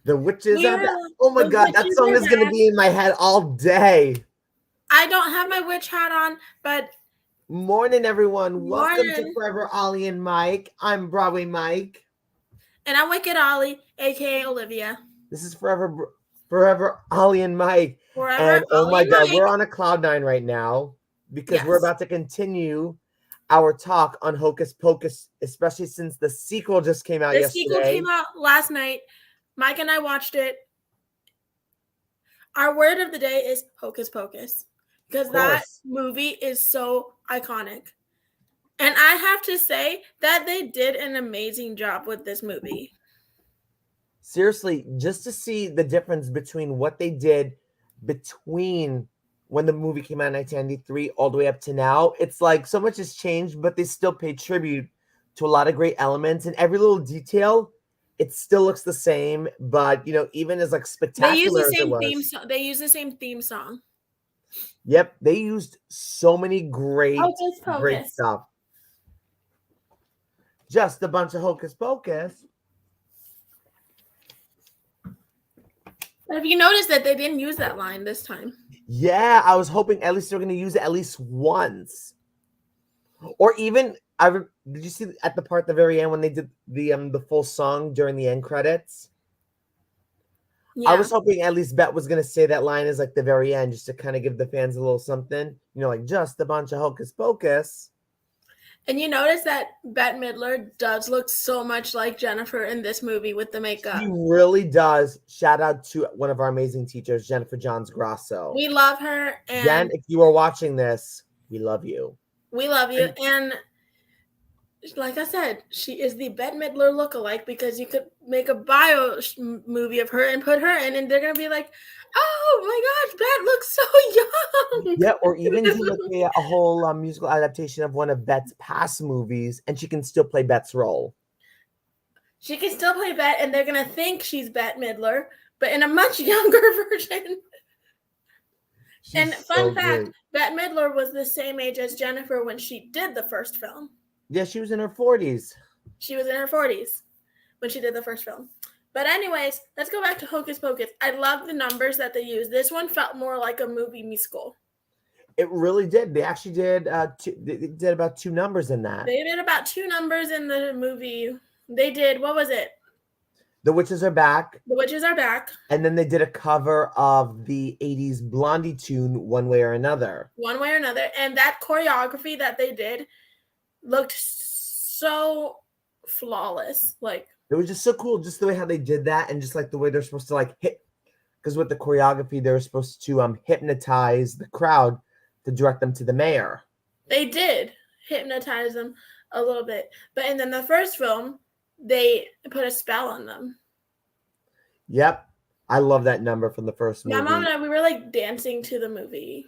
The witches are back. We're Oh my the God, that witches song are is going to back. be in my head all day. I don't have my witch hat on, but Morning, everyone. Welcome to morning. Forever Ollie and Mike. I'm Broadway Mike. And I'm Wicked Ollie, aka Olivia. This is Forever Ollie and Mike. Forever And oh Ollie my and God, Mike. we're on a cloud nine right now because we're Yes. about to continue our talk on Hocus Pocus, especially since the sequel just came out The sequel yesterday. came out last night. Mike and I watched it. Our word of the day is Hocus Pocus. Because that movie is so iconic. And I have to say that they did an amazing job with this movie. Seriously, just to see the difference between what they did between when the movie came out in 1993 all the way up to now, it's like so much has changed, but they still pay tribute to a lot of great elements and every little detail. It still looks the same, but even as like They use the spectacular as it same theme was. song. They use the same theme song. Yep, they used so many great Hocus Pocus. stuff. Just a bunch of hocus pocus. But have you noticed that they didn't use that line this time? Yeah, I was hoping at least they're going to use it at least once. Or even did you see at the part at the very end when they did the full song during the end credits? Yeah. I was hoping at least Bette was gonna say that line as like the very end, just to kind of give the fans a little something, like just a bunch of hocus pocus. And you notice that Bette Midler does look so much like Jennifer in this movie with the makeup. She really does. Shout out to one of our amazing teachers, Jennifer Johns Grasso. We love her, and Jen, if you are watching this, we love you. We love you. And like I said, she is the Bette Midler lookalike because you could make a bio movie of her and put her in, and they're gonna be like, "Oh my gosh, Bette looks so young." Yeah, or even do like a whole musical adaptation of one of Bette's past movies, and she can still play Bette's role. She can still play Bette, and they're gonna think she's Bette Midler, but in a much younger version. And fun fact, Bette Midler was the same age as Jennifer when she did the first film. Yeah, she was in her 40s. She was in her 40s when she did the first film. But anyways, let's go back to Hocus Pocus. I love the numbers that they used. This one felt more like a movie musical. It really did. They actually did they did about 2 numbers in that. They did about 2 numbers in the movie. They did, what was it? The Witches Are Back. The Witches Are Back. And then they did a cover of the 80s Blondie tune, One Way or Another. One Way or Another. And that choreography that they did looked so flawless. Like, it was just so cool, just the way how they did that, and just like the way they're supposed to like hit, because with the choreography they were supposed to hypnotize the crowd to direct them to the mayor. They did hypnotize them a little bit, but in the first film they put a spell on them. Yep, I love that number from the first movie. My mom and I, we were like dancing to the movie.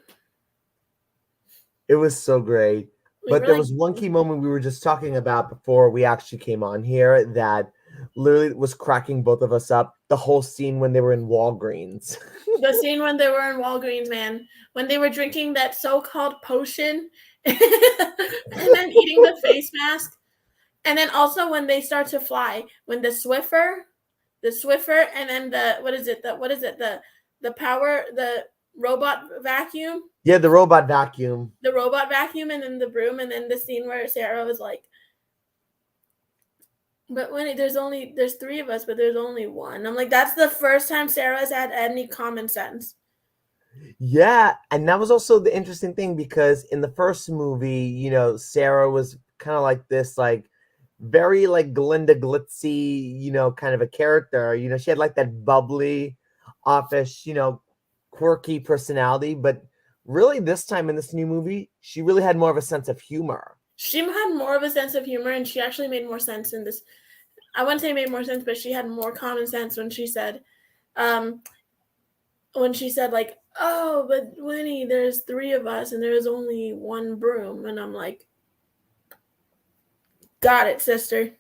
It was so great. But there was one key moment we were just talking about before we actually came on here that literally was cracking both of us up. The whole scene when they were in Walgreens. The scene when they were in Walgreens, man. When they were drinking that so-called potion and then eating the face mask. And then also when they start to fly. When the Swiffer, and then the robot vacuum. Yeah, the robot vacuum. The robot vacuum, and then the broom, and then the scene where Sarah was like, but when there's 3 of us, but there's only one. I'm like, that's the first time Sarah's had any common sense. Yeah, and that was also the interesting thing, because in the first movie, Sarah was kind of like this, like, very like Glinda Glitzy, kind of a character. She had like that bubbly, offish, quirky personality, but really this time in this new movie, she really had more of a sense of humor. She had more of a sense of humor, and she actually made more sense in this. I wouldn't say made more sense, but she had more common sense when she said, like, oh, but Winnie, there's 3 of us and there's only one broom. And I'm like, got it, sister.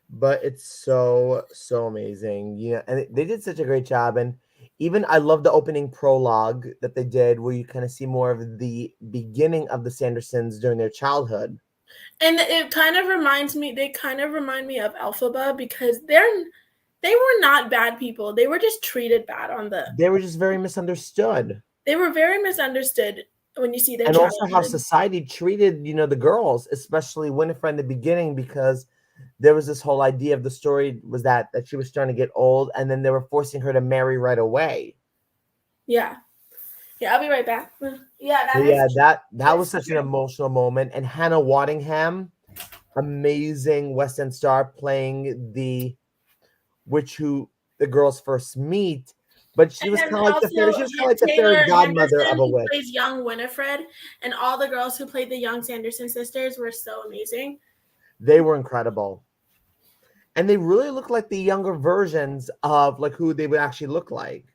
But it's so amazing. And they did such a great job. And even I love the opening prologue that they did, where you kind of see more of the beginning of the Sandersons during their childhood. And it kind of reminds me, they kind of remind me of Elphaba, because They were not bad people. They were just treated bad on the. They were just very misunderstood. They were very misunderstood when you see their And also how childhood. society treated, the girls, especially Winifred in the beginning, because there was this whole idea of the story was that she was starting to get old, and then they were forcing her to marry right away. Yeah. Yeah, I'll be right back. Yeah, that was such an emotional moment. And Hannah Waddingham, amazing West End star, playing the witch who the girls first meet. But she was kind of like the fairy godmother of a witch. Plays young Winifred, and all the girls who played the young Sanderson sisters were so amazing. They were incredible. And they really look like the younger versions of like who they would actually look like.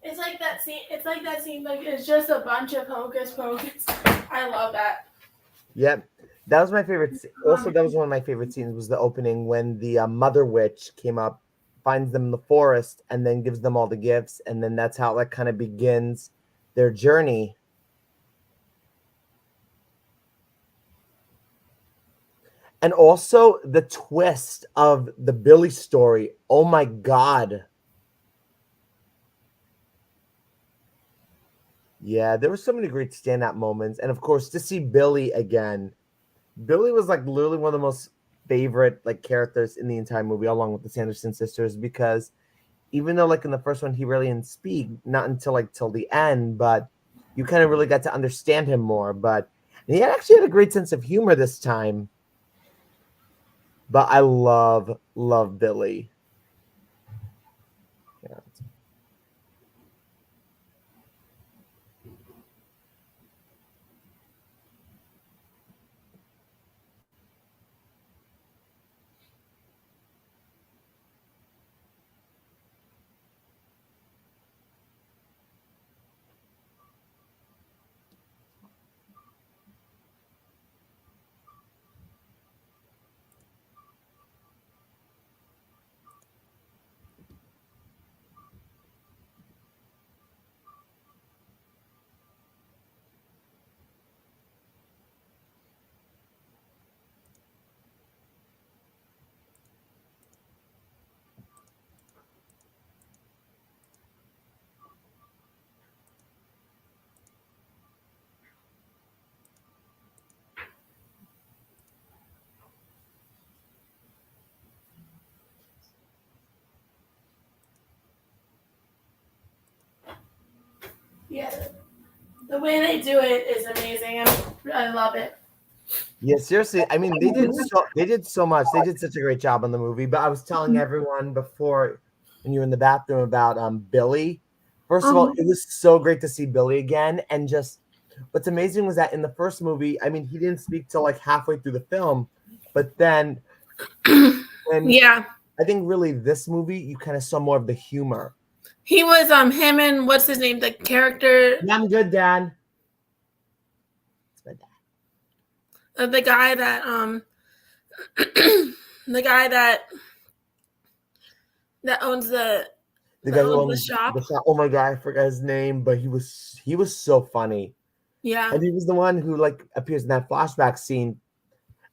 It's like that scene. It's like that scene. Like it's just a bunch of Hocus Pocus. I love that. Yep, that was my favorite. Also, that was one of my favorite scenes. Was the opening when the mother witch came up, finds them in the forest, and then gives them all the gifts, and then that's how that kind of begins their journey. And also the twist of the Billy story. Oh my God. Yeah, there were so many great standout moments. And of course, to see Billy again. Billy was like literally one of the most favorite like characters in the entire movie, along with the Sanderson sisters, because even though like in the first one he really didn't speak, not until like till the end, but you kind of really got to understand him more. But he actually had a great sense of humor this time. But I love Billy. Yeah. Yeah, the way they do it is amazing. I love it. Yeah, seriously. I mean, they did so much. They did such a great job on the movie. But I was telling everyone before when you were in the bathroom about Billy. First of all, it was so great to see Billy again. And just what's amazing was that in the first movie, I mean, he didn't speak till like halfway through the film. But then Yeah. I think really this movie, you kind of saw more of the humor. He was him and what's his name? The character. Yeah, I'm good, Dad. It's my dad. The guy that the guy that owns the guy who owns the shop. Oh my God, I forgot his name, but he was so funny. Yeah. And he was the one who like appears in that flashback scene.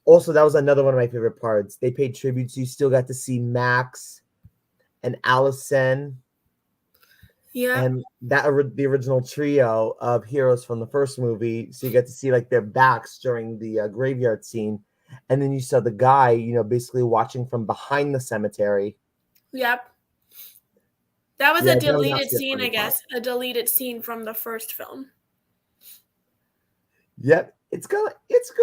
Also, that was another one of my favorite parts. They paid tribute, so you still got to see Max and Allison. Yeah. And the original trio of heroes from the first movie. So you got to see like their backs during the graveyard scene. And then you saw the guy, basically watching from behind the cemetery. Yep. That was a deleted scene, I guess. A deleted scene from the first film. Yep. It's a good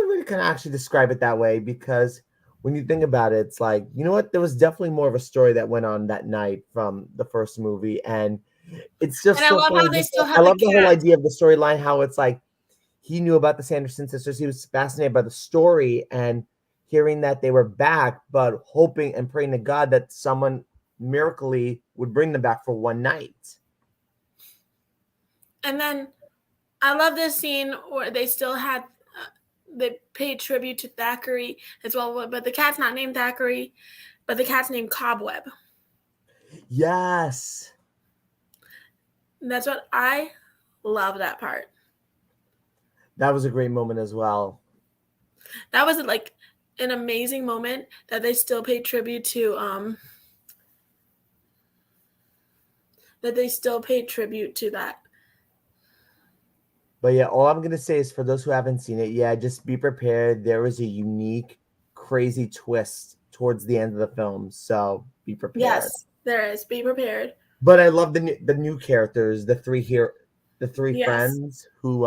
way to kind of actually describe it that way because when you think about it, it's like, you know what? There was definitely more of a story that went on that night from the first movie. And it's And just I so love how funny. they Just still I have the love the whole cat. idea of the storyline, how it's like he knew about the Sanderson sisters. He was fascinated by the story and hearing that they were back, but hoping and praying to God that someone miraculously would bring them back for one night. And then I love this scene where they still had they paid tribute to Thackeray as well, but the cat's not named Thackeray, but the cat's named Cobweb. Yes. And that's what I love that part. That was a great moment as well. That was like an amazing moment that they still paid tribute to that. But yeah, all I'm gonna say is for those who haven't seen it, yeah, just be prepared. There is a unique, crazy twist towards the end of the film, so be prepared. Yes, there is. Be prepared. But I love the new characters, the three here, the three Yes. friends who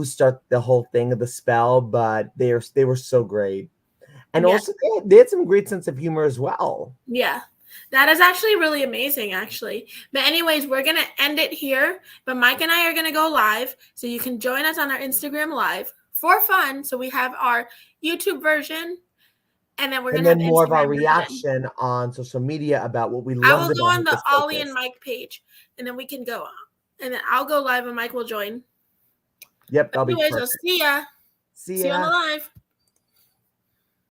start the whole thing of the spell, but they were so great. And Yeah. also they had some great sense of humor as well. Yeah. That is actually really amazing, actually. But anyways, we're gonna end it here. But Mike and I are gonna go live, so you can join us on our Instagram live for fun. So we have our YouTube version, and then we're And gonna have then more of our Instagram version. reaction on social media about what we I loved will go about on the Hocus Ollie and Pocus. Mike page, and then we can go on. And then I'll go live, and Mike will join. Yep, But that'll be anyways, I'll perfect. see ya. See See you on the ya. live.